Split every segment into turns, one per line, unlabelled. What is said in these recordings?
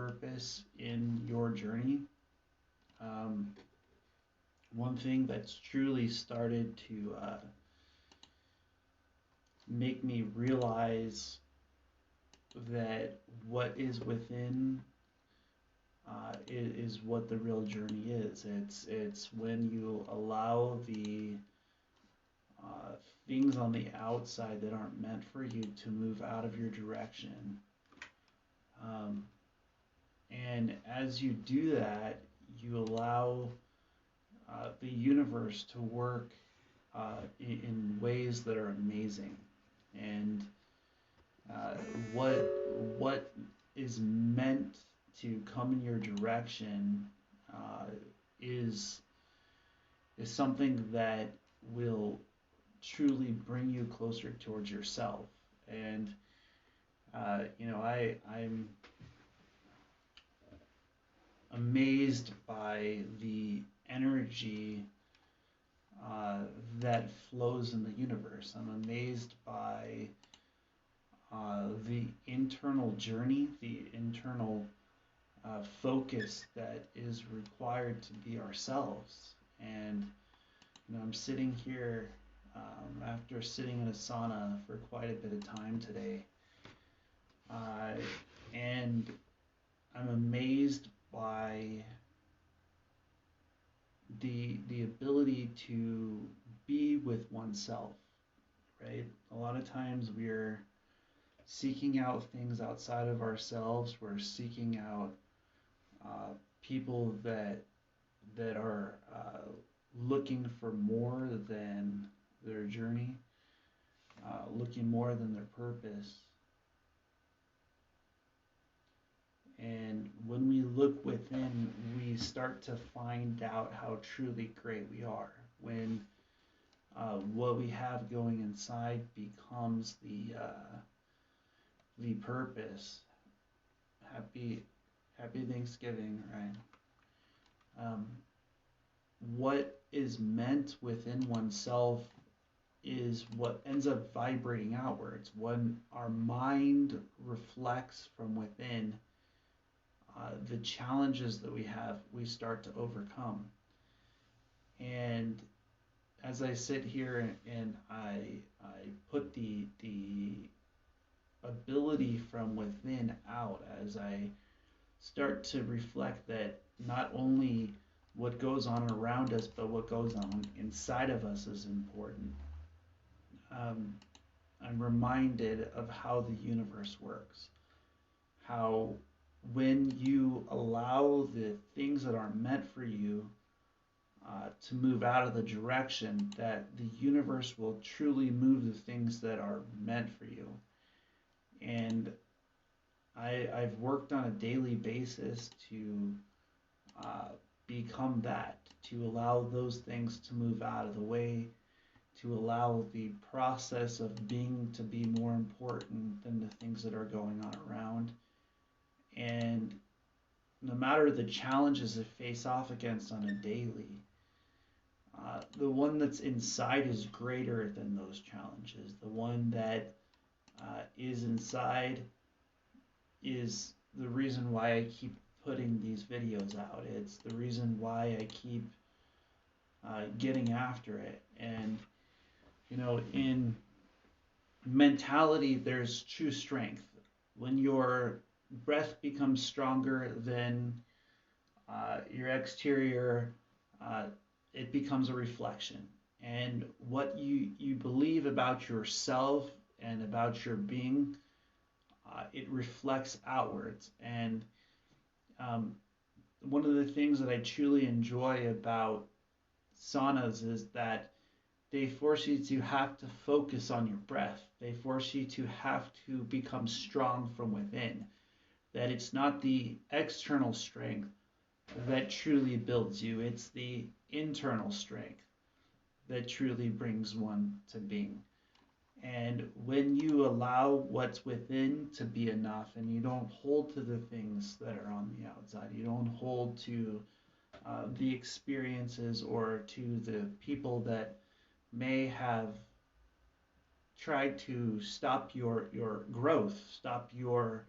purpose in your journey. Um, One thing that's truly started to make me realize that what is within is what the real journey is. It's when you allow the uh, things on the outside that aren't meant for you to move out of your direction. Um, and as you do that, you allow the universe to work in ways that are amazing. And uh, what what is meant to come in your direction uh, is is something that will truly bring you closer towards yourself. And I'm amazed by the energy uh, that flows in the universe. I'm amazed by the internal journey, the internal focus that is required to be ourselves. And I'm sitting here after sitting in a sauna for quite a bit of time today, uh, and I'm amazed by the ability to be with oneself. Right? A lot of times we're seeking out things outside of ourselves. We're seeking out people that are looking for more than their journey, looking more than their purpose. And when we look within, we start to find out how truly great we are. When what we have going inside becomes the purpose. Happy Thanksgiving, right? What is meant within oneself is what ends up vibrating outwards. When our mind reflects from within, the challenges that we have, we start to overcome. And as I sit here and I put the ability from within out, as I start to reflect that not only what goes on around us, but what goes on inside of us is important. Um, I'm reminded of how the universe works. How when you allow the things that are meant for you to move out of the direction, that the universe will truly move the things that are meant for you. And I've worked on a daily basis to uh, become that, to allow those things to move out of the way, to allow the process of being to be more important than the things that are going on around. And no matter the challenges I face off against on a daily, the one that's inside is greater than those challenges. The one that is inside is the reason why I keep putting these videos out. It's the reason why I keep getting after it. And, in mentality, there's true strength. When your breath becomes stronger than your exterior, uh, it becomes a reflection. And what you believe about yourself and about your being, it reflects outwards. And um, one of the things that I truly enjoy about saunas is that they force you to have to focus on your breath. They force you to have to become strong from within. That it's not the external strength that truly builds you, it's the internal strength that truly brings one to being. And when you allow what's within to be enough and you don't hold to the things that are on the outside, you don't hold to the experiences or to the people that may have tried to stop your growth, stop your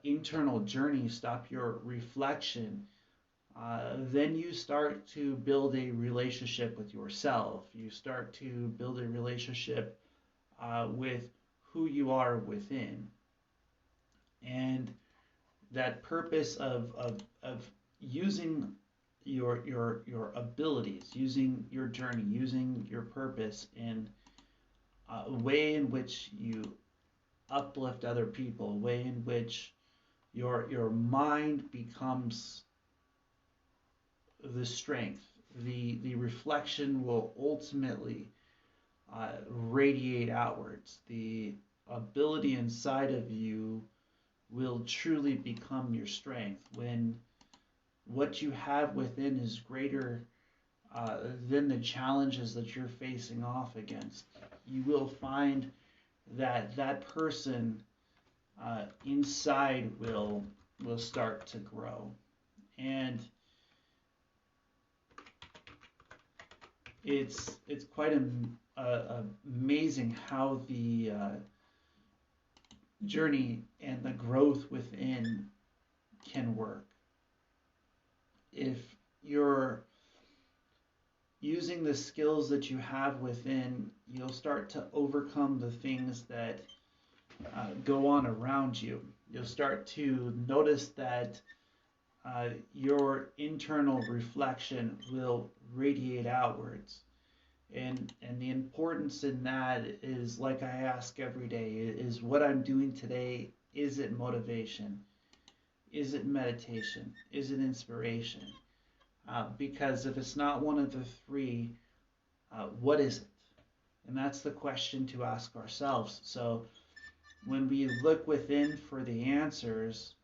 internal journey, stop your reflection, then you start to build a relationship with yourself. You start to build a relationship with who you are within. And that purpose of using your abilities, using your journey, using your purpose in a way in which you uplift other people, a way in which your mind becomes the strength. The reflection will ultimately radiate outwards. The ability inside of you will truly become your strength when what you have within is greater than the challenges that you're facing off against. You will find that that person inside will start to grow, and it's quite amazing how the journey and the growth within can work. If you're using the skills that you have within, you'll start to overcome the things that go on around you. You'll start to notice that your internal reflection will radiate outwards. And the importance in that is, like I ask every day, is what I'm doing today, is it motivation? Is it meditation? Is it inspiration? Because if it's not one of the three, what is it? And that's the question to ask ourselves. So when we look within for the answers,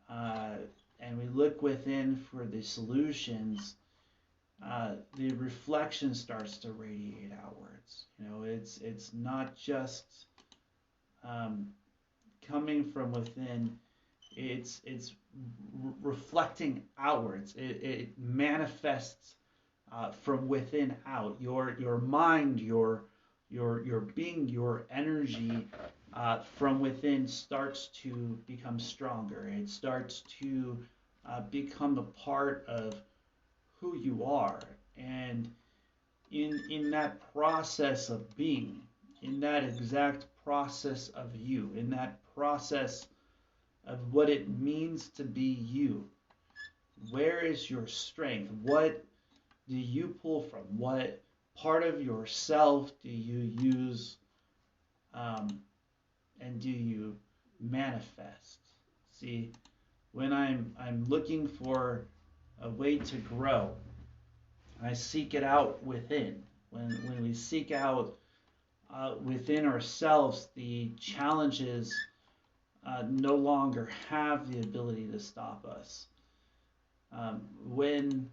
and we look within for the solutions, the reflection starts to radiate outwards. You know, it's not just coming from within. It's reflecting outwards. It manifests from within out. Your mind, your being, your energy from within starts to become stronger. It starts to become a part of who you are. And in that process of being, in that exact process of you, in that process of what it means to be you, where is your strength? What do you pull from? What part of yourself do you use and do you manifest? See, when I'm looking for a way to grow, I seek it out within. When we seek out within ourselves, the challenges no longer have the ability to stop us. When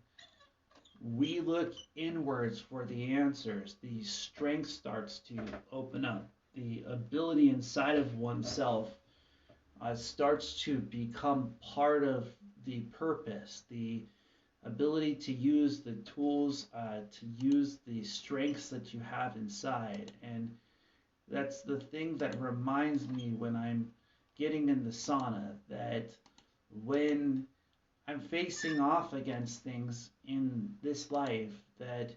we look inwards for the answers, the strength starts to open up. The ability inside of oneself starts to become part of the purpose, the ability to use the tools, to use the strengths that you have inside. And that's the thing that reminds me when I'm getting in the sauna, that when I'm facing off against things in this life that,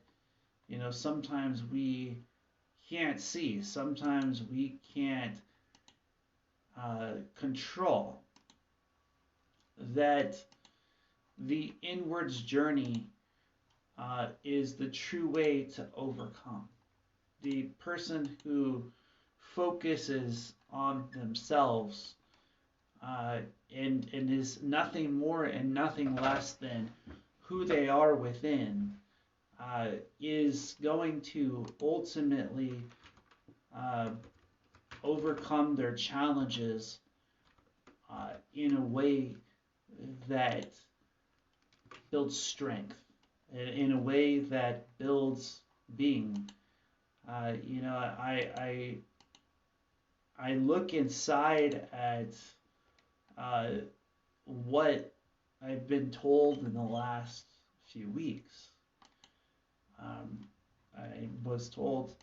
you know, sometimes we can't see, sometimes we can't control, that the inwards journey is the true way to overcome. The person who focuses on themselves and is nothing more and nothing less than who they are within is going to ultimately overcome their challenges in a way that builds strength, in a way that builds being. You know, I look inside at what I've been told in the last few weeks. I was told,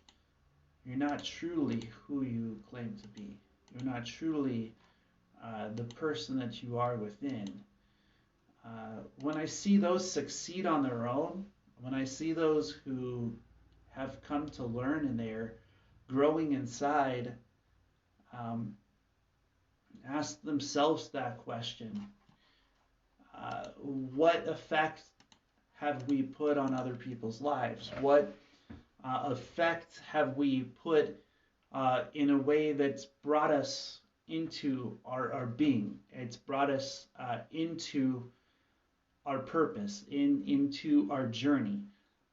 you're not truly who you claim to be. You're not truly the person that you are within. When I see those succeed on their own, when I see those who have come to learn and they're growing inside, um, ask themselves that question. What effect have we put on other people's lives? What effect have we put in a way that's brought us into our being? It's brought us into our purpose, into our journey.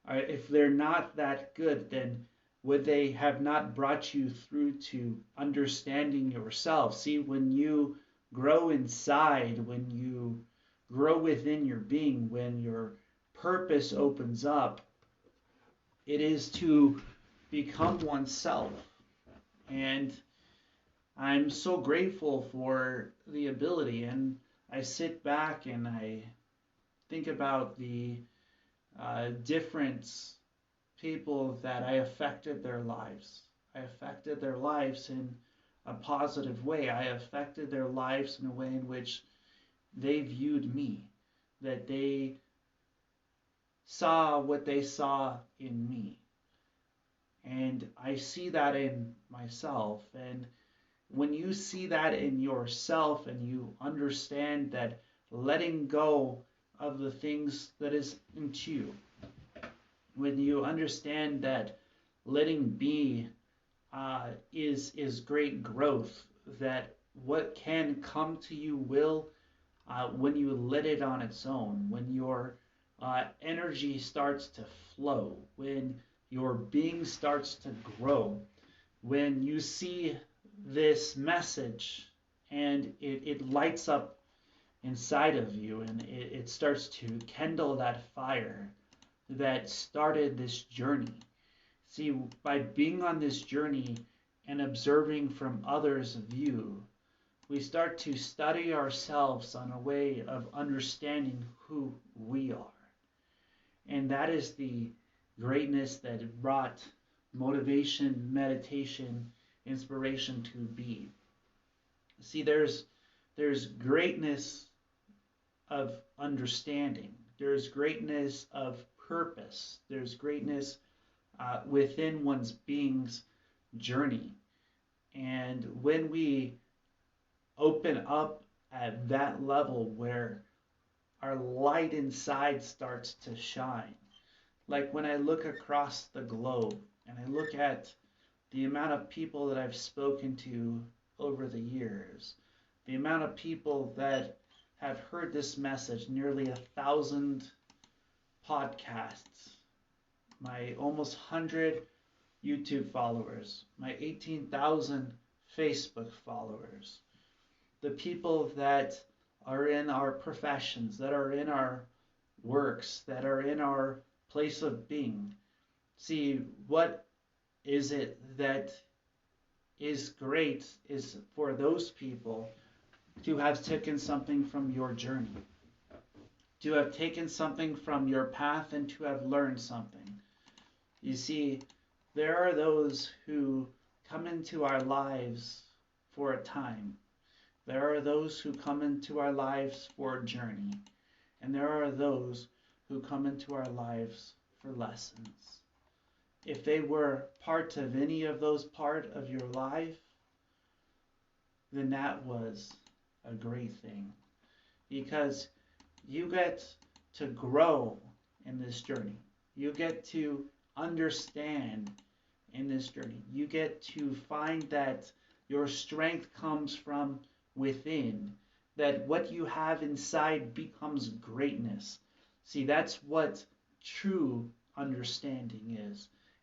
If they're not that good, then would they have not brought you through to understanding yourself? See, when you grow inside, when you grow within your being, when your purpose opens up, it is to become oneself. And I'm so grateful for the ability. And I sit back and I think about the different people that I affected their lives. I affected their lives in a positive way. I affected their lives in a way in which they viewed me, that they saw what they saw in me. And I see that in myself. And when you see that in yourself and you understand that letting go of the things that is into you, when you understand that letting be is great growth, that what can come to you will, when you let it on its own, when your energy starts to flow, when your being starts to grow, when you see this message and it lights up inside of you and it starts to kindle that fire that started this journey. See, by being on this journey and observing from others' view, we start to study ourselves on a way of understanding who we are. And that is the greatness that brought motivation, meditation, inspiration to be. See, there's greatness of understanding. There's greatness of purpose. There's greatness within one's being's journey. And when we open up at that level where our light inside starts to shine, like when I look across the globe and I look at the amount of people that I've spoken to over the years, the amount of people that have heard this message, nearly 1,000 podcasts, my almost 100 YouTube followers, my 18,000 Facebook followers, the people that are in our professions, that are in our works, that are in our place of being. See, what is it that is great is for those people to have taken something from your journey, to have taken something from your path and to have learned something. You see, there are those who come into our lives for a time. There are those who come into our lives for a journey. And there are those who come into our lives for lessons. If they were part of any of those part of your life, then that was a great thing. Because you get to grow in this journey. You get to understand in this journey. You get to find that your strength comes from within, that what you have inside becomes greatness. See, that's what true understanding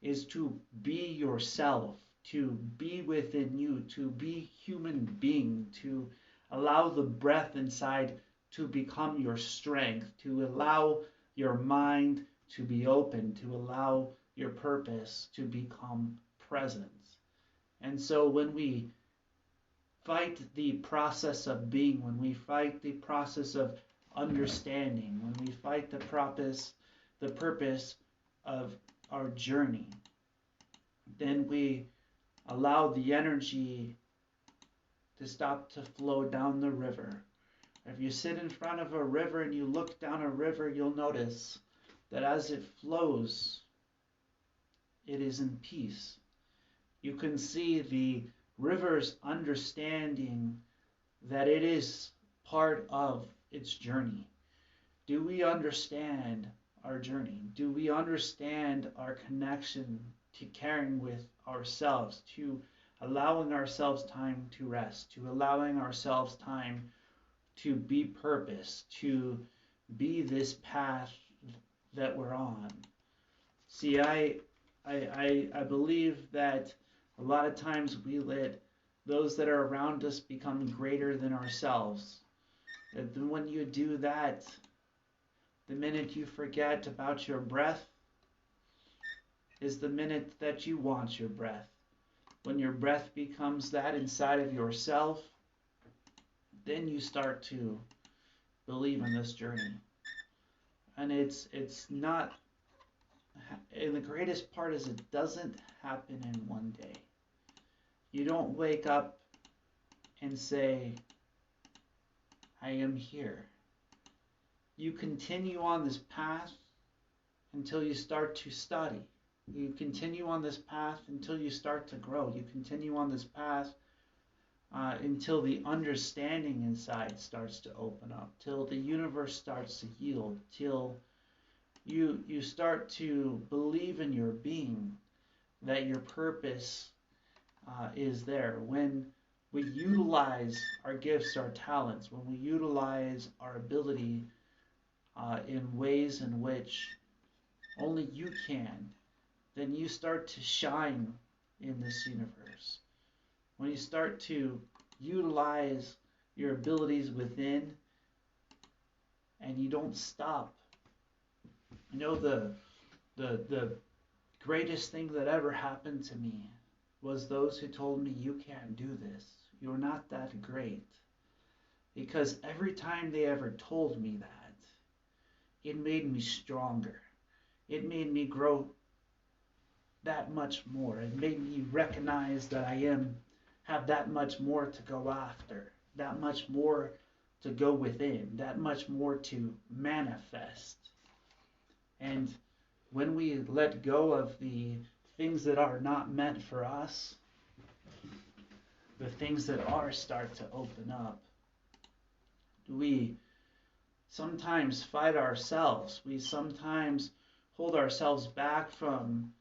is to be yourself, to be within you, to be human being, to allow the breath inside to become your strength, to allow your mind to be open, to allow your purpose to become presence. And so when we fight the process of being, when we fight the process of understanding, when we fight the purpose of our journey, then we allow the energy to stop to flow down the river. If you sit in front of a river and you look down a river, you'll notice that as it flows, it is in peace. You can see the river's understanding that it is part of its journey. Do we understand our journey? Do we understand our connection to caring with ourselves, to allowing ourselves time to rest, to allowing ourselves time to be purpose, to be this path that we're on? See, I believe that a lot of times we let those that are around us become greater than ourselves. And when you do that, the minute you forget about your breath is the minute that you want your breath. When your breath becomes that inside of yourself, then you start to believe in this journey. And it's not, and the greatest part is it doesn't happen in one day. You don't wake up and say, I am here. You continue on this path until you start to study. You continue on this path until you start to grow. You continue on this path until the understanding inside starts to open up, till the universe starts to yield, till you start to believe in your being, that your purpose is there. When we utilize our gifts, our talents, when we utilize our ability in ways in which only you can, then you start to shine in this universe. When you start to utilize your abilities within and you don't stop. You know, the greatest thing that ever happened to me was those who told me, you can't do this. You're not that great. Because every time they ever told me that, it made me stronger. It made me grow that much more. It made me recognize that I have that much more to go after, that much more to go within, that much more to manifest. And when we let go of the things that are not meant for us, the things that are start to open up. We sometimes fight ourselves. We sometimes hold ourselves back from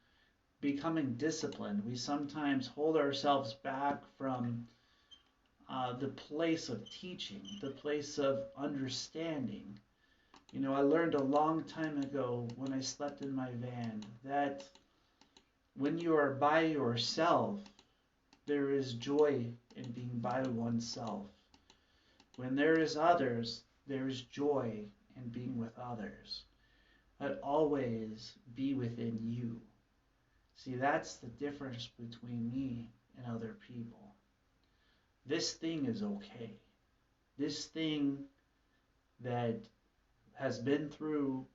becoming disciplined. We sometimes hold ourselves back from the place of teaching, the place of understanding. You know, I learned a long time ago when I slept in my van that when you are by yourself, there is joy in being by oneself. When there is others, there is joy in being with others. But always be within you. See, that's the difference between me and other people. This thing is okay. This thing that has been through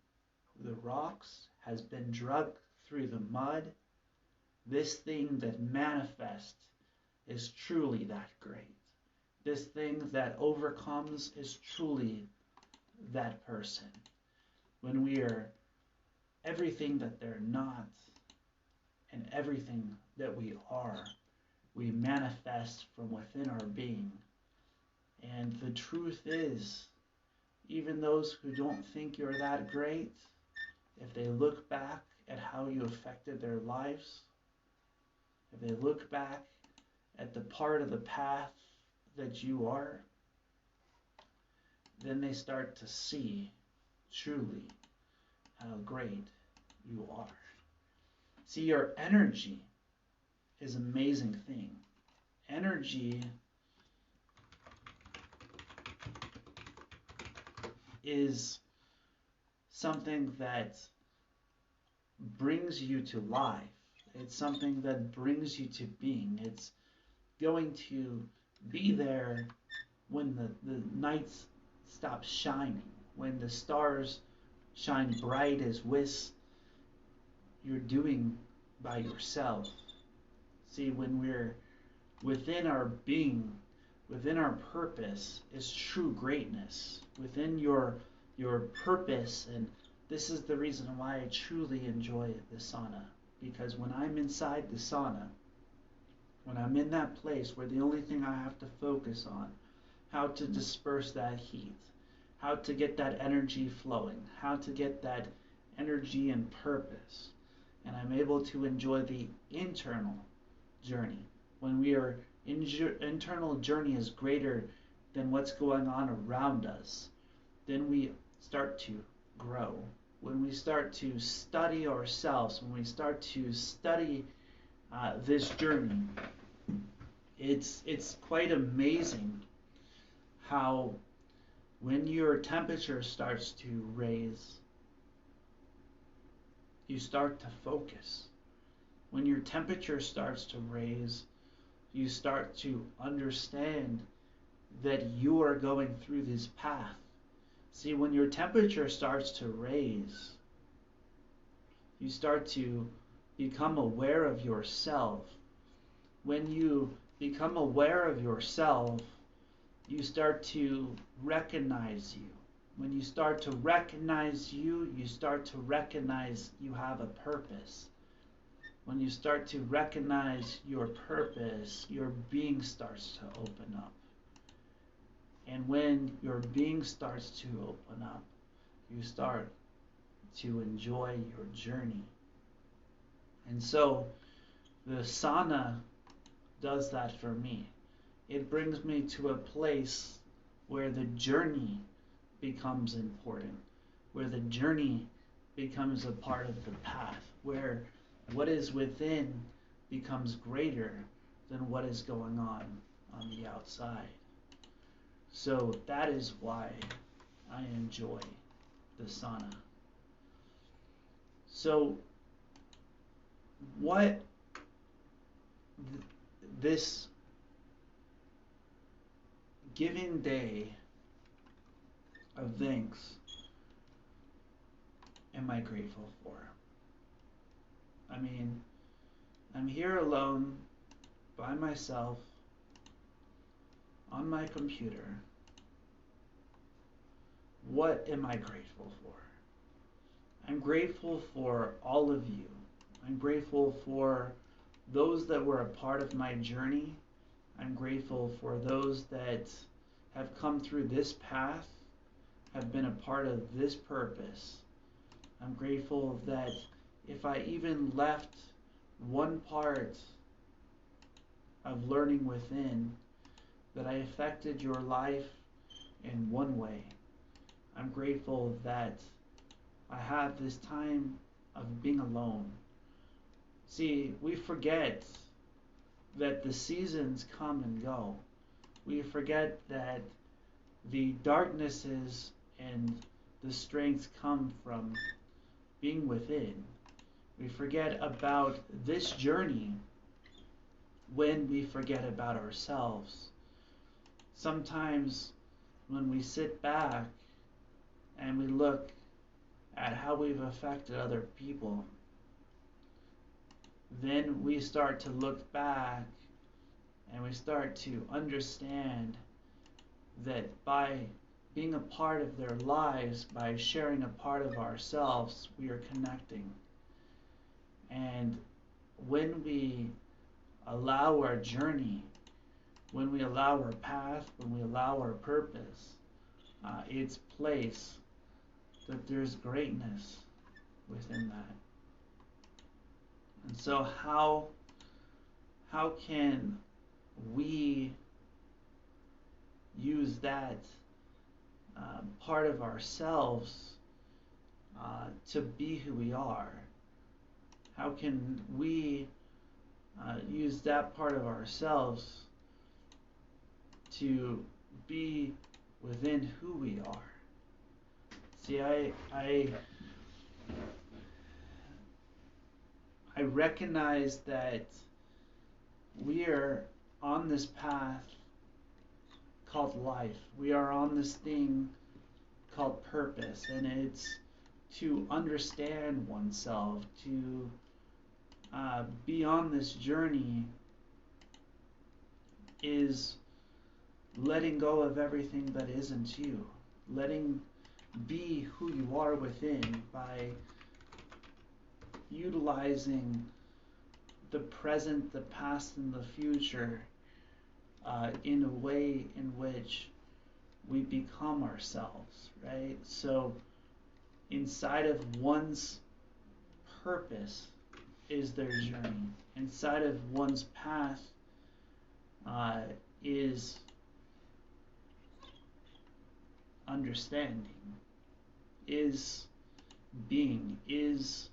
the rocks, has been drugged through the mud, this thing that manifests is truly that great. This thing that overcomes is truly that person. When we are everything that they're not and everything that we are, we manifest from within our being. And the truth is, even those who don't think you're that great, if they look back at how you affected their lives, if they look back at the part of the path that you are, then they start to see truly how great you are. See, your energy is an amazing thing. Energy is something that brings you to life. It's something that brings you to being. It's going to be there when the nights stop shining, when the stars shine bright as wisps. You're doing by yourself. See, when we're within our being, within our purpose is true greatness. Within your purpose, and this is the reason why I truly enjoy the sauna. Because when I'm inside the sauna, when I'm in that place where the only thing I have to focus on, how to disperse that heat, how to get that energy flowing, how to get that energy and purpose, and I'm able to enjoy the internal journey. When we are internal journey is greater than what's going on around us, then we start to grow. When we start to study ourselves, when we start to study this journey, it's quite amazing how when your temperature starts to raise, you start to focus. When your temperature starts to raise, you start to understand that you are going through this path. See, when your temperature starts to raise, you start to become aware of yourself. When you become aware of yourself, you start to recognize you. When you start to recognize you, you start to recognize you have a purpose. When you start to recognize your purpose, your being starts to open up. And when your being starts to open up, you start to enjoy your journey. And so the sauna does that for me. It brings me to a place where the journey becomes important, where the journey becomes a part of the path, where what is within becomes greater than what is going on the outside. So that is why I enjoy the sauna. So what this giving day of thanks am I grateful for? I mean, I'm here alone by myself on my computer. What am I grateful for? I'm grateful for all of you. I'm grateful for those that were a part of my journey. I'm grateful for those that have come through this path, have been a part of this purpose. I'm grateful that if I even left one part of learning within, that I affected your life in one way. I'm grateful that I have this time of being alone. See, we forget that the seasons come and go. We forget that the darknesses and the strengths come from being within. We forget about this journey when we forget about ourselves. Sometimes when we sit back and we look at how we've affected other people, then we start to look back and we start to understand that by being a part of their lives, by sharing a part of ourselves, we are connecting. And when we allow our journey, when we allow our path, when we allow our purpose its place, that there's greatness within that. And so how can we use that part of ourselves to be who we are? How can we use that part of ourselves to be within who we are? See, I recognize that we are on this path called life. We are on this thing called purpose, and it's to understand oneself, to be on this journey is letting go of everything that isn't you, letting be who you are within by utilizing the present, the past, and the future in a way in which we become ourselves, right? So inside of one's purpose is their journey. Inside of one's path is understanding, is being, is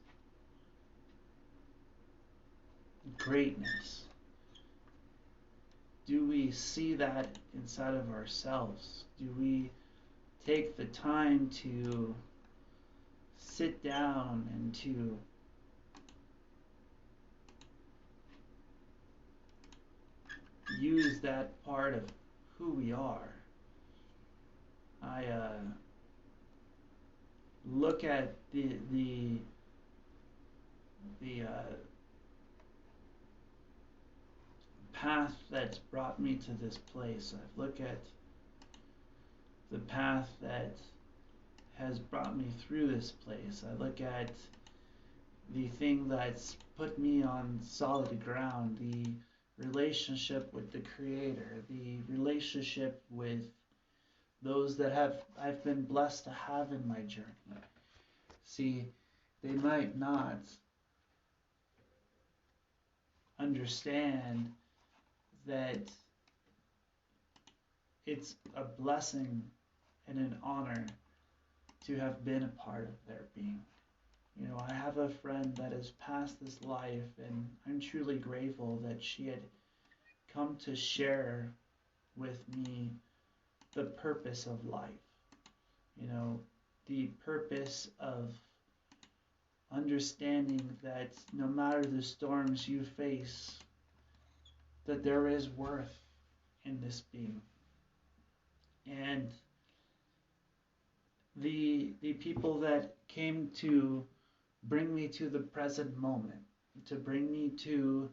greatness. Do we see that inside of ourselves? Do we take the time to sit down and to use that part of who we are? I look at the path that's brought me to this place. I look at the path that has brought me through this place. I look at the thing that's put me on solid ground, the relationship with the Creator, the relationship with those that I've been blessed to have in my journey. See, they might not understand that it's a blessing and an honor to have been a part of their being. You know, I have a friend that has passed this life, and I'm truly grateful that she had come to share with me the purpose of life. You know, the purpose of understanding that no matter the storms you face, that there is worth in this being. And the people that came to bring me to the present moment, to bring me to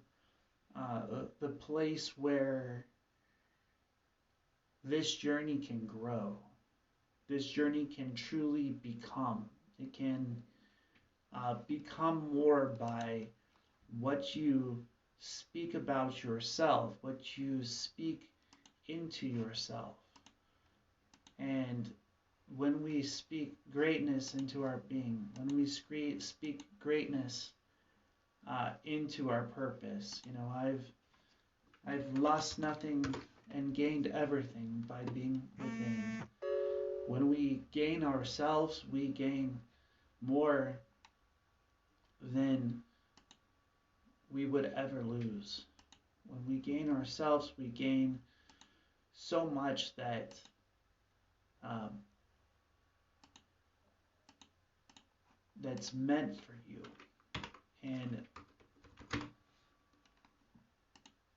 the place where this journey can grow, this journey can truly become. It can become more by what you speak about yourself, what you speak into yourself. And when we speak greatness into our being, when we speak greatness into our purpose, you know, I've lost nothing and gained everything by being within. When we gain ourselves, we gain more than we would ever lose. When we gain ourselves, we gain so much that that's meant for you. And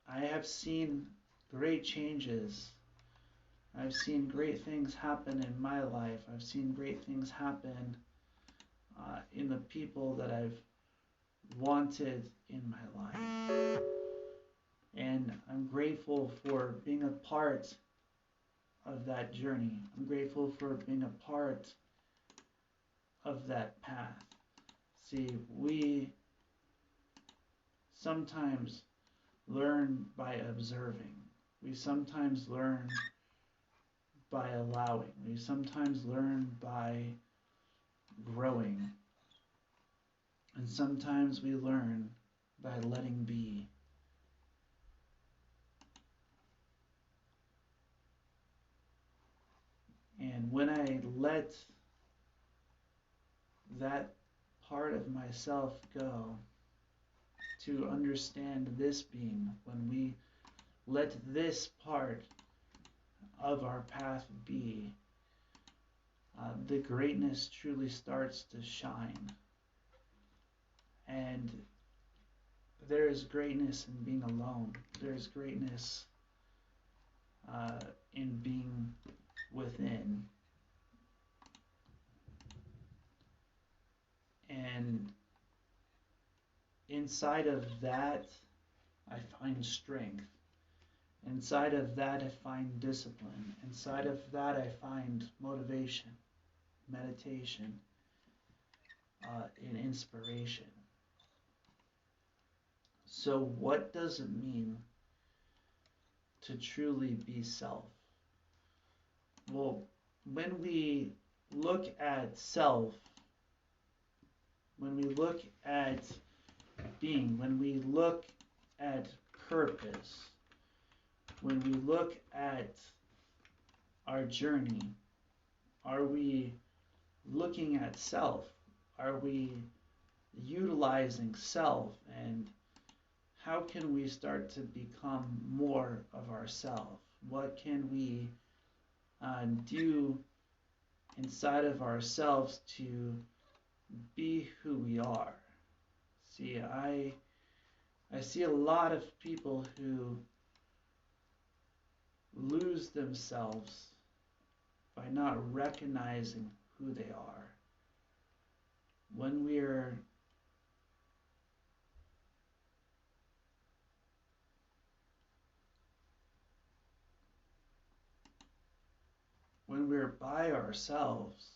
I have seen great changes. I've seen great things happen in my life. I've seen great things happen in the people that I've wanted in my life. And I'm grateful for being a part of that journey. I'm grateful for being a part of that path. See, we sometimes learn by observing. We sometimes learn by allowing. We sometimes learn by growing. And sometimes we learn by letting be. And when I let that part of myself go to understand this being, when we let this part of our path be, the greatness truly starts to shine. And there is greatness in being alone. There is greatness in being within. And inside of that, I find strength. Inside of that, I find discipline. Inside of that, I find motivation, meditation, and inspiration. So, what does it mean to truly be self? Well, when we look at self, when we look at being, when we look at purpose, when we look at our journey, are we looking at self? Are we utilizing self? And how can we start to become more of ourself? What can we do inside of ourselves to be who we are? See, I see a lot of people who lose themselves by not recognizing who they are. When we're by ourselves,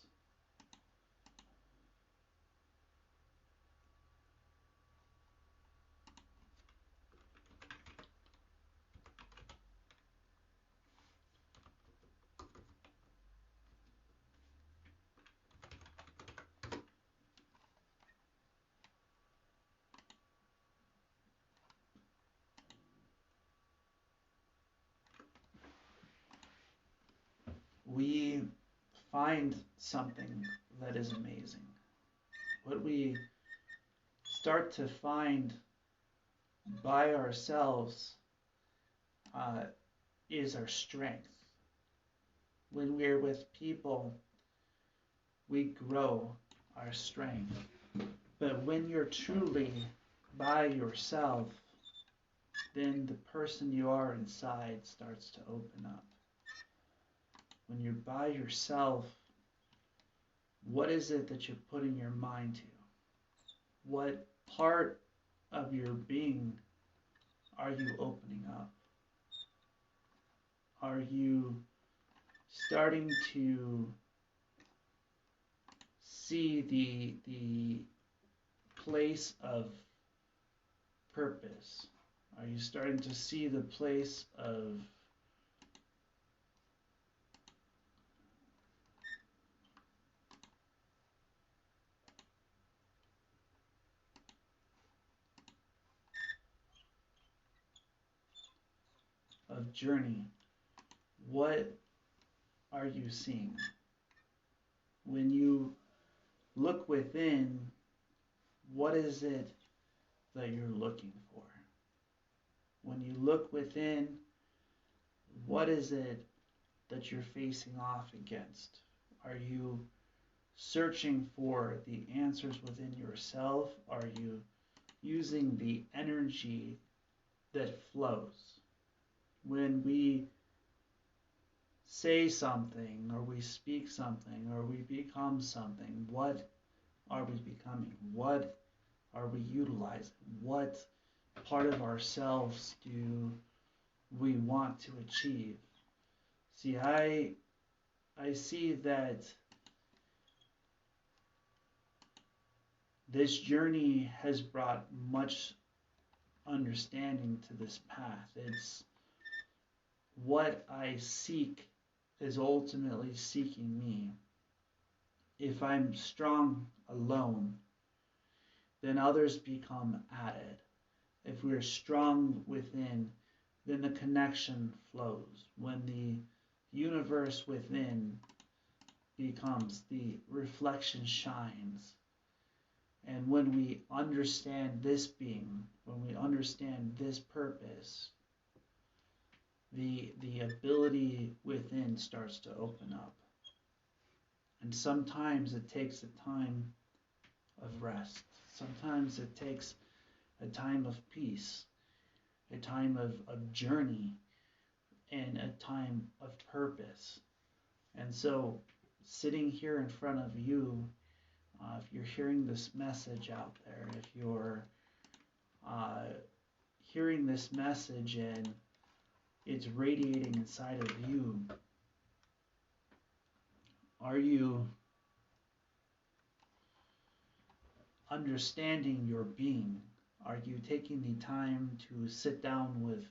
we find something that is amazing. What we start to find by ourselves is our strength. When we're with people, we grow our strength. But when you're truly by yourself, then the person you are inside starts to open up. When you're by yourself, what is it that you're putting your mind to? What part of your being are you opening up? Are you starting to see the place of purpose? Are you starting to see the place of journey? What are you seeing? When you look within, what is it that you're looking for? When you look within, what is it that you're facing off against? Are you searching for the answers within yourself? Are you using the energy that flows? When we say something, or we speak something, or we become something, what are we becoming? What are we utilizing? What part of ourselves do we want to achieve? See, I see that this journey has brought much understanding to this path. It's what I seek is ultimately seeking me. If I'm strong alone, then others become added. If we're strong within, then the connection flows. When the universe within becomes, the reflection shines. And when we understand this being, when we understand this purpose, the ability within starts to open up. And sometimes it takes a time of rest. Sometimes it takes a time of peace, a time of journey, and a time of purpose. And so, sitting here in front of you, if you're hearing this message out there, if you're hearing this message and it's radiating inside of you. Are you understanding your being? Are you taking the time to sit down with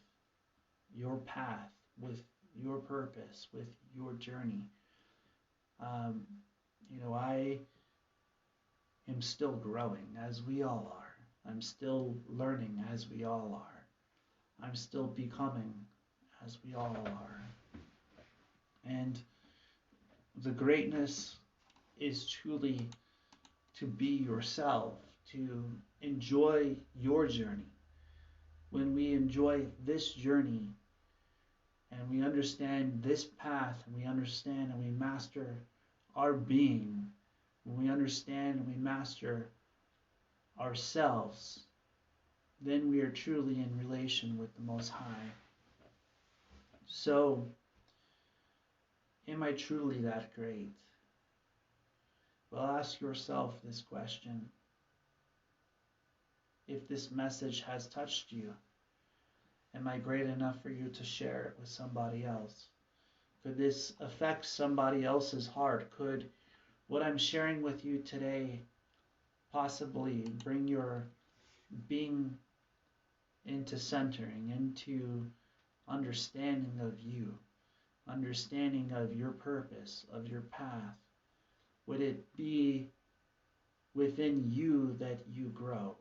your path, with your purpose, with your journey? I am still growing, as we all are. I'm still learning, as we all are. I'm still becoming, as we all are. And the greatness is truly to be yourself, to enjoy your journey. When we enjoy this journey and we understand this path, and we understand and we master our being, when we understand and we master ourselves, then we are truly in relation with the Most High. So, am I truly that great? Well, ask yourself this question. If this message has touched you, am I great enough for you to share it with somebody else? Could this affect somebody else's heart? Could what I'm sharing with you today possibly bring your being into centering, into understanding of you, understanding of your purpose, of your path? Would it be within you that you grow,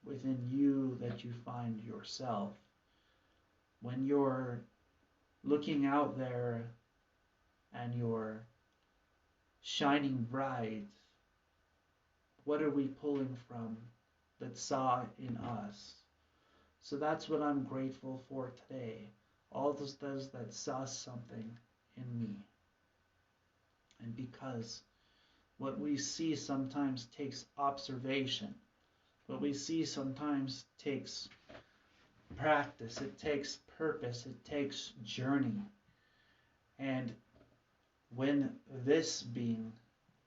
within you that you find yourself? When you're looking out there and you're shining bright, what are we pulling from that saw in us? So that's what I'm grateful for today. All those that saw something in me. And because what we see sometimes takes observation. What we see sometimes takes practice. It takes purpose. It takes journey. And when this being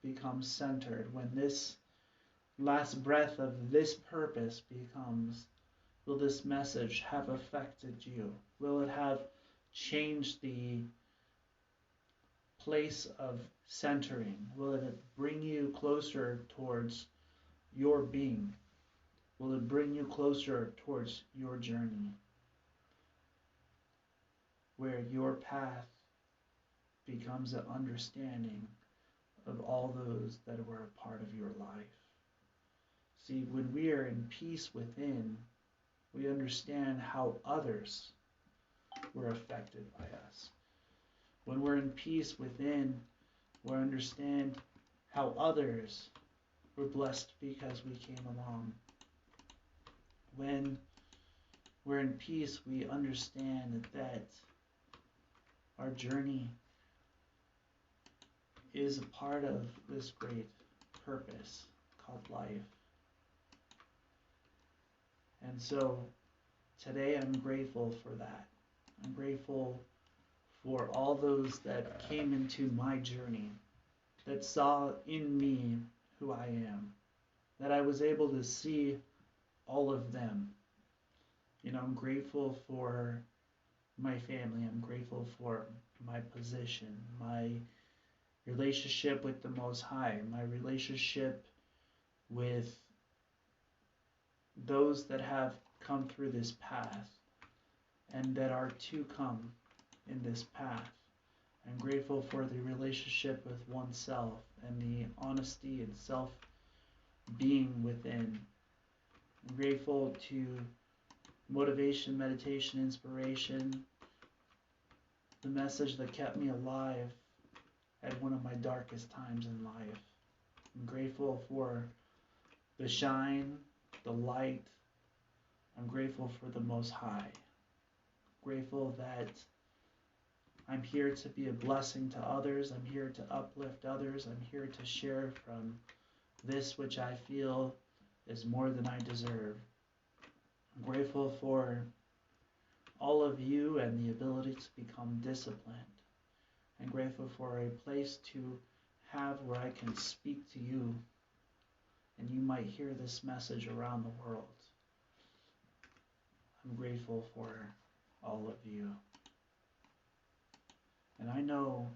becomes centered, when this last breath of this purpose becomes, will this message have affected you? Will it have changed the place of centering? Will it bring you closer towards your being? Will it bring you closer towards your journey, where your path becomes an understanding of all those that were a part of your life? See, when we are in peace within, we understand how others were affected by us. When we're in peace within, we understand how others were blessed because we came along. When we're in peace, we understand that our journey is a part of this great purpose called life. And so today I'm grateful for that. I'm grateful for all those that came into my journey, that saw in me who I am, that I was able to see all of them. I'm grateful for my family. I'm grateful for my position, my relationship with the Most High, my relationship with those that have come through this path and that are to come in this path. I'm grateful for the relationship with oneself and the honesty and self-being within. I'm grateful to motivation, meditation, inspiration, the message that kept me alive at one of my darkest times in life. I'm grateful for the shine, the light. I'm grateful for the Most High. Grateful that I'm here to be a blessing to others. I'm here to uplift others. I'm here to share from this which I feel is more than I deserve. I'm grateful for all of you and the ability to become disciplined. I'm grateful for a place to have where I can speak to you and you might hear this message around the world. I'm grateful for all of you. And I know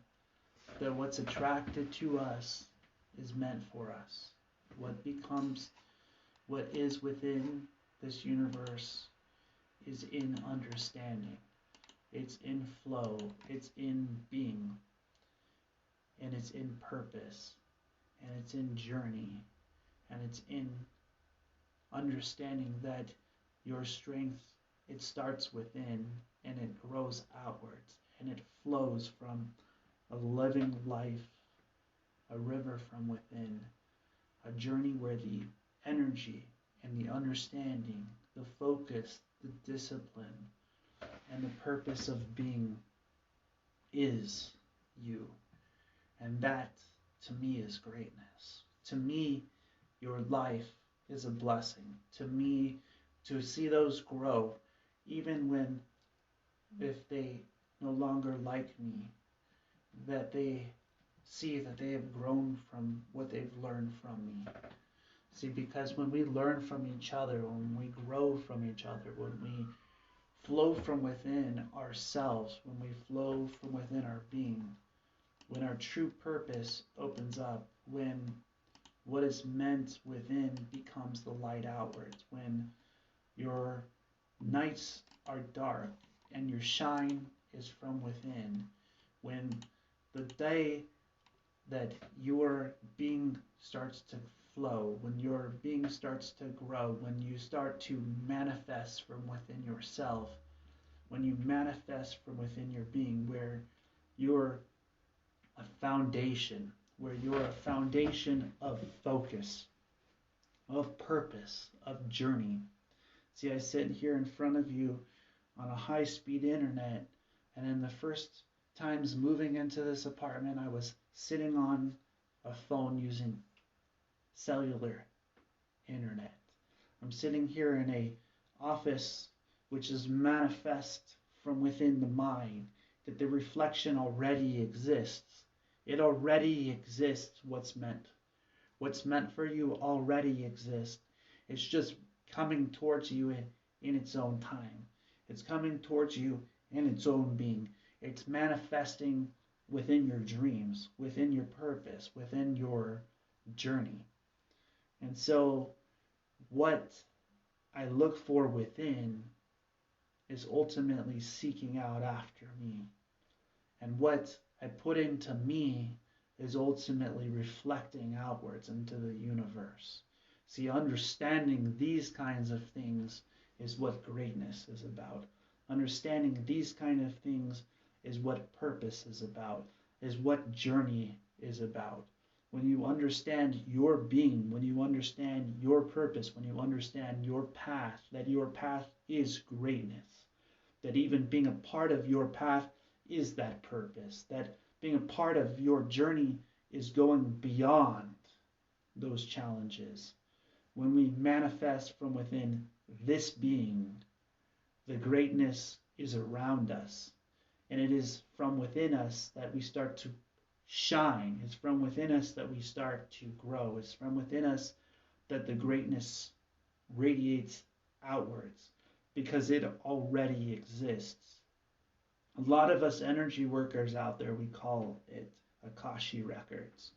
that what's attracted to us is meant for us. What is within this universe is in understanding. It's in flow. It's in being. And it's in purpose. And it's in journey. And it's in understanding that your strength, it starts within and it grows outwards. And it flows from a living life, a river from within, a journey where the energy and the understanding, the focus, the discipline, and the purpose of being is you. And that, to me, is greatness. To me, your life is a blessing. To me, to see those grow, even when, if they no longer like me, that they see that they have grown from what they've learned from me. See, because when we learn from each other, when we grow from each other, when we flow from within ourselves, when we flow from within our being, when our true purpose opens up, when what is meant within becomes the light outwards, when your nights are dark and your shine is from within, when the day that your being starts to flow, when your being starts to grow, when you start to manifest from within yourself, when you manifest from within your being, where you're a foundation, where you're a foundation of focus, of purpose, of journey. See, I sit here in front of you on a high-speed internet, and in the first times moving into this apartment, I was sitting on a phone using cellular internet. I'm sitting here in a office which is manifest from within the mind, that the reflection already exists. It already exists what's meant. What's meant for you already exists. It's just coming towards you in its own time. It's coming towards you in its own being. It's manifesting within your dreams, within your purpose, within your journey. And so what I look for within is ultimately seeking out after me. And what I put into me is ultimately reflecting outwards into the universe. See, understanding these kinds of things is what greatness is about. Understanding these kind of things is what purpose is about, is what journey is about. When you understand your being, when you understand your purpose, when you understand your path, that your path is greatness, that even being a part of your path is that purpose, that being a part of your journey is going beyond those challenges. When we manifest from within this being, the greatness is around us. And it is from within us that we start to shine. It's from within us that we start to grow. It's from within us that the greatness radiates outwards, because it already exists. A lot of us energy workers out there, we call it Akashi records.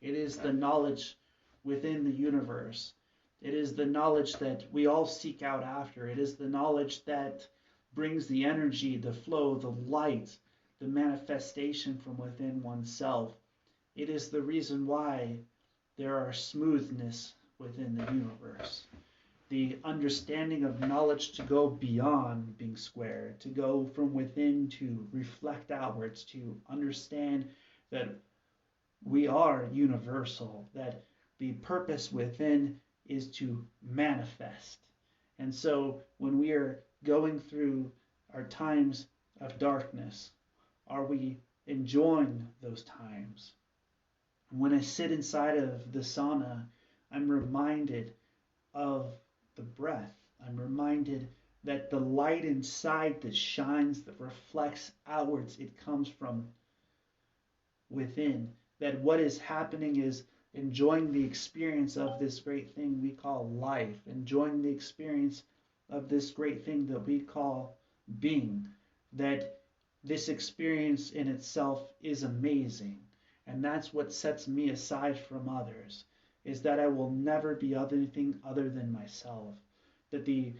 It is the knowledge within the universe. It is the knowledge that we all seek out after. It is the knowledge that brings the energy, the flow, the light, the manifestation from within oneself. It is the reason why there are smoothness within the universe. The understanding of knowledge to go beyond being square, to go from within to reflect outwards, to understand that we are universal, that the purpose within is to manifest. And so when we are going through our times of darkness, are we enjoying those times? When I sit inside of the sauna, I'm reminded of the breath. I'm reminded that the light inside that shines, that reflects outwards, it comes from within. That what is happening is enjoying the experience of this great thing we call life, enjoying the experience of this great thing that we call being. That this experience in itself is amazing. And that's what sets me aside from others, is that I will never be anything other than myself. That the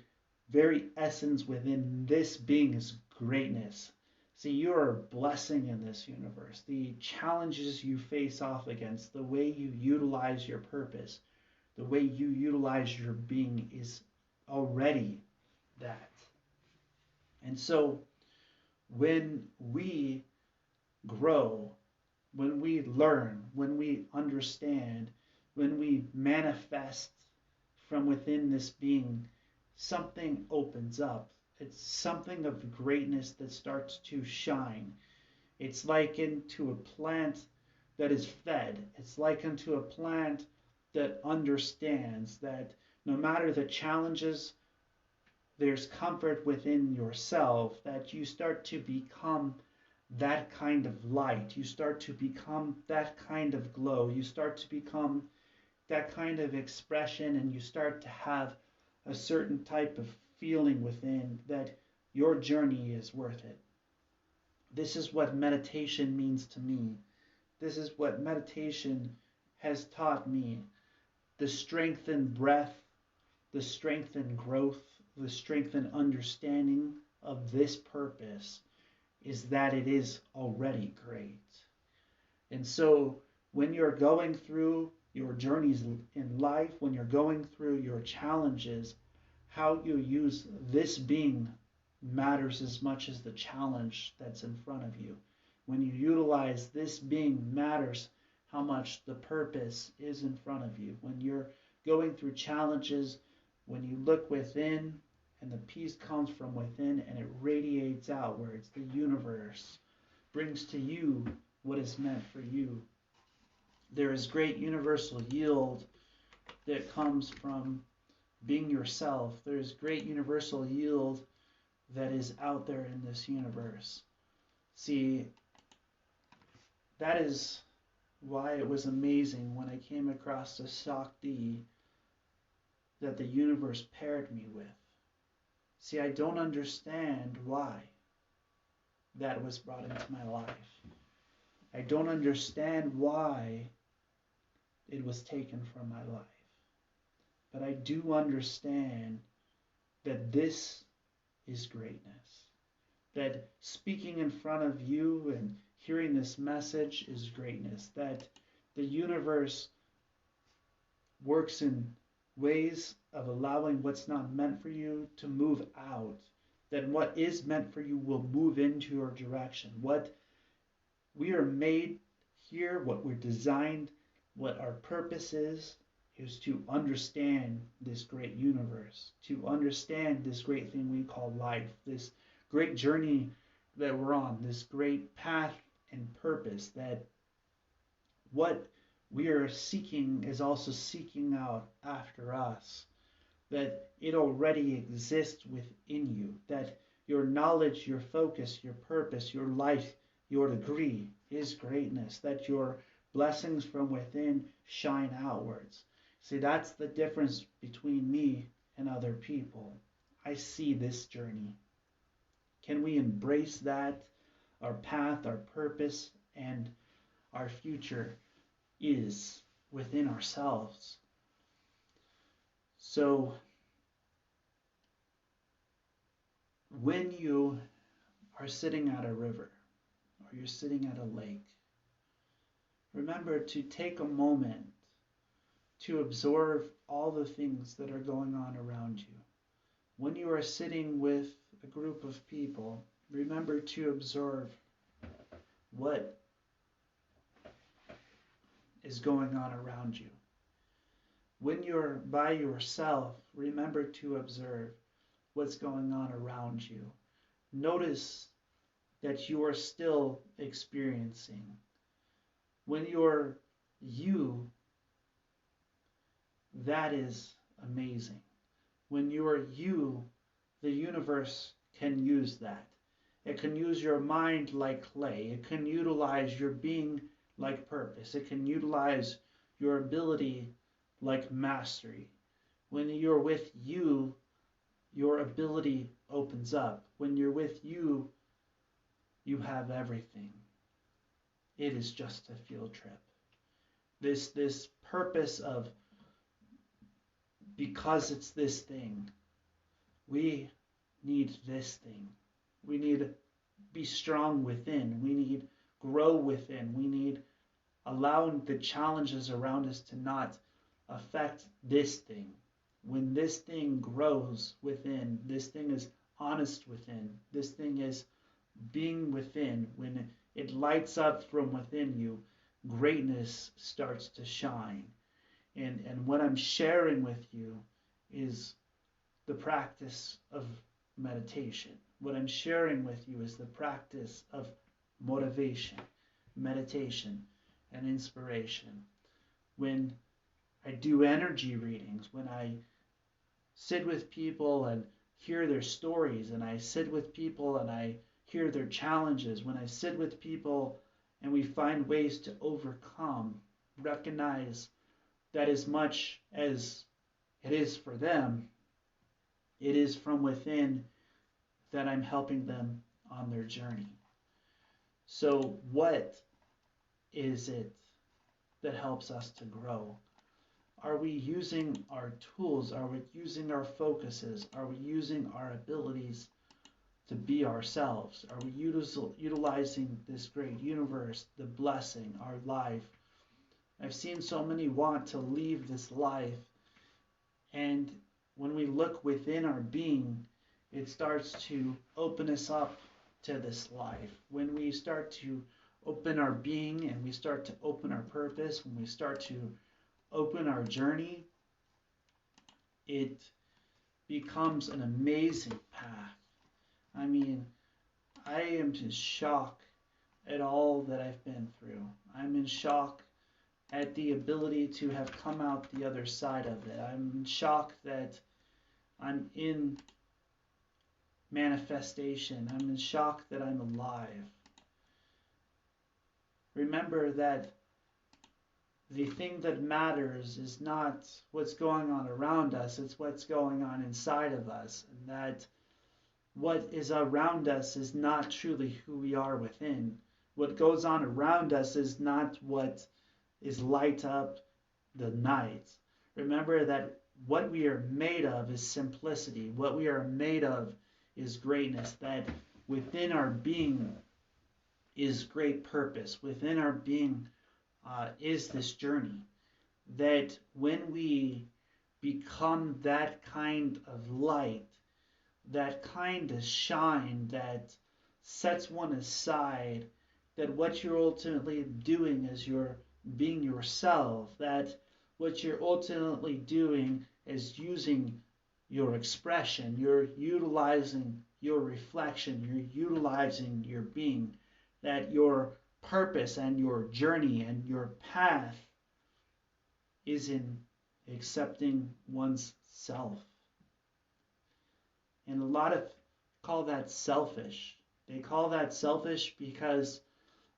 very essence within this being is greatness. See, you are a blessing in this universe. The challenges you face off against, the way you utilize your purpose, the way you utilize your being is already that. And so when we grow, when we learn, when we understand, when we manifest from within this being, something opens up. It's something of greatness that starts to shine. It's like into a plant that is fed. It's like into a plant that understands that no matter the challenges, there's comfort within yourself, that you start to become that kind of light. You start to become that kind of glow. You start to become that kind of expression, and you start to have a certain type of feeling within that your journey is worth it. This is what meditation means to me. This is what meditation has taught me. The strength and breath, the strength and growth, the strength and understanding of this purpose is that it is already great. And so when you're going through your journeys in life, when you're going through your challenges, how you use this being matters as much as the challenge that's in front of you. When you utilize this being matters how much the purpose is in front of you. When you're going through challenges, when you look within and the peace comes from within and it radiates outwards, the universe brings to you what is meant for you. There is great universal yield that comes from being yourself. There is great universal yield that is out there in this universe. See, that is why it was amazing when I came across the Shakti that the universe paired me with. See, I don't understand why that was brought into my life. I don't understand why it was taken from my life. But I do understand that this is greatness. That speaking in front of you and hearing this message is greatness. That the universe works in ways of allowing what's not meant for you to move out. That what is meant for you will move into your direction. What we are made here, what we're designed, what our purpose is to understand this great universe, to understand this great thing we call life, this great journey that we're on, this great path and purpose, that what we are seeking is also seeking out after us, that it already exists within you, that your knowledge, your focus, your purpose, your life, your degree is greatness, that your blessings from within shine outwards. See, that's the difference between me and other people. I see this journey. Can we embrace that? Our path, our purpose, and our future is within ourselves. So, when you are sitting at a river or you're sitting at a lake, remember to take a moment to absorb all the things that are going on around you. When you are sitting with a group of people, remember to observe what is going on around you. When you're by yourself, remember to observe what's going on around you. Notice that you are still experiencing. When you're you, that is amazing. When you are you, the universe can use that. It can use your mind like clay. It can utilize your being like purpose. It can utilize your ability like mastery. When you're with you, your ability opens up. When you're with you, you have everything. It is just a field trip. This purpose of, because it's this thing, we need this thing. We need to be strong within. We need grow within. We need allowing the challenges around us to not affect this thing. When this thing grows within, this thing is honest within, this thing is being within, when it lights up from within you, greatness starts to shine. And what I'm sharing with you is the practice of meditation. What I'm sharing with you is the practice of motivation, meditation, and inspiration. When I do energy readings, when I sit with people and hear their stories, and I sit with people and I hear their challenges, when I sit with people and we find ways to overcome, recognize that as much as it is for them, it is from within that I'm helping them on their journey. So what is it that helps us to grow? Are we using our tools? Are we using our focuses? Are we using our abilities to be ourselves? Are we utilizing this great universe, the blessing, our life? I've seen so many want to leave this life, and when we look within our being, it starts to open us up to this life. When we start to open our being and we start to open our purpose, when we start to open our journey, it becomes an amazing path. I mean, I am in shock at all that I've been through. I'm in shock at the ability to have come out the other side of it. I'm in shock that I'm in manifestation. I'm in shock that I'm alive. Remember that the thing that matters is not what's going on around us, it's what's going on inside of us. And that what is around us is not truly who we are within. What goes on around us is not what is light up the night. Remember that what we are made of is simplicity. What we are made of is greatness. That within our being is great purpose. Within our being is this journey. That when we become that kind of light, that kind of shine that sets one aside, that what you're ultimately doing is you're being yourself, that what you're ultimately doing is using your expression, you're utilizing your reflection, you're utilizing your being, that your purpose and your journey and your path is in accepting one's self. And a lot of call that selfish. They call that selfish because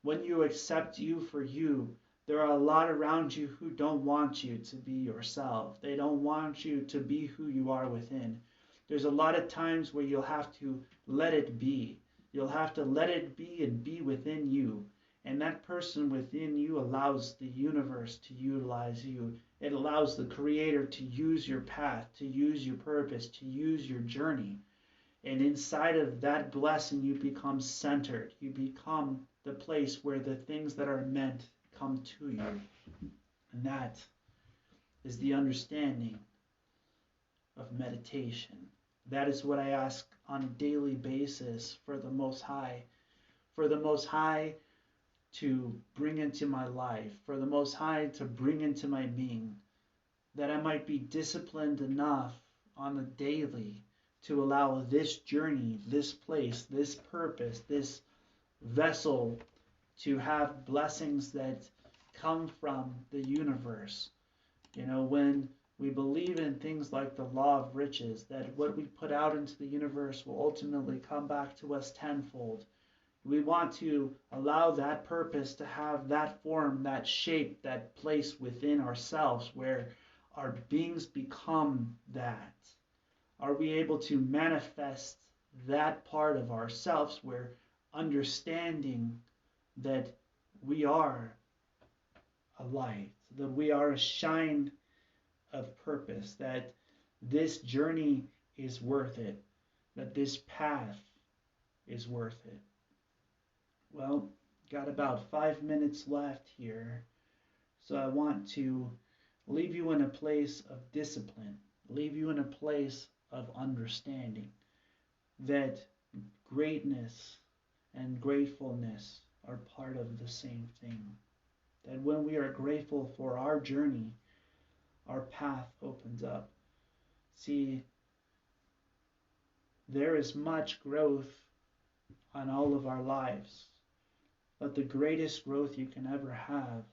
when you accept you for you, there are a lot around you who don't want you to be yourself. They don't want you to be who you are within. There's a lot of times where you'll have to let it be. You'll have to let it be and be within you. And that person within you allows the universe to utilize you. It allows the Creator to use your path, to use your purpose, to use your journey. And inside of that blessing, you become centered. You become the place where the things that are meant come to you. And that is the understanding of meditation. That is what I ask on a daily basis for the Most High. For the Most High to bring into my life. For the Most High to bring into my being. That I might be disciplined enough on a daily to allow this journey, this place, this purpose, this vessel to have blessings that come from the universe. You know, when we believe in things like the law of riches, that what we put out into the universe will ultimately come back to us tenfold. We want to allow that purpose to have that form, that shape, that place within ourselves where our beings become that. Are we able to manifest that part of ourselves where understanding that we are a light, that we are a shine of purpose, that this journey is worth it, that this path is worth it. Well, got about 5 minutes left here, so I want to leave you in a place of discipline, leave you in a place of understanding that greatness and gratefulness are part of the same thing. That when we are grateful for our journey, our path opens up. See, there is much growth on all of our lives, but the greatest growth you can ever have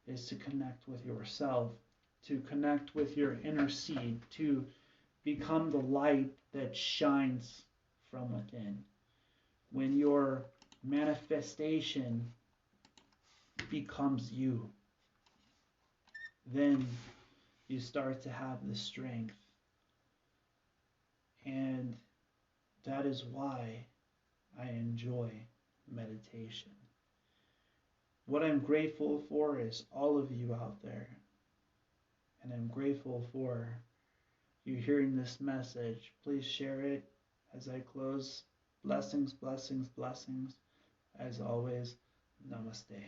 is to connect with yourself, to connect with your inner seed, to become the light that shines from within. When your manifestation becomes you, then you start to have the strength. And that is why I enjoy meditation. What I'm grateful for is all of you out there. And I'm grateful for you hearing this message. Please share it as I close. Blessings, blessings, blessings. As always, namaste.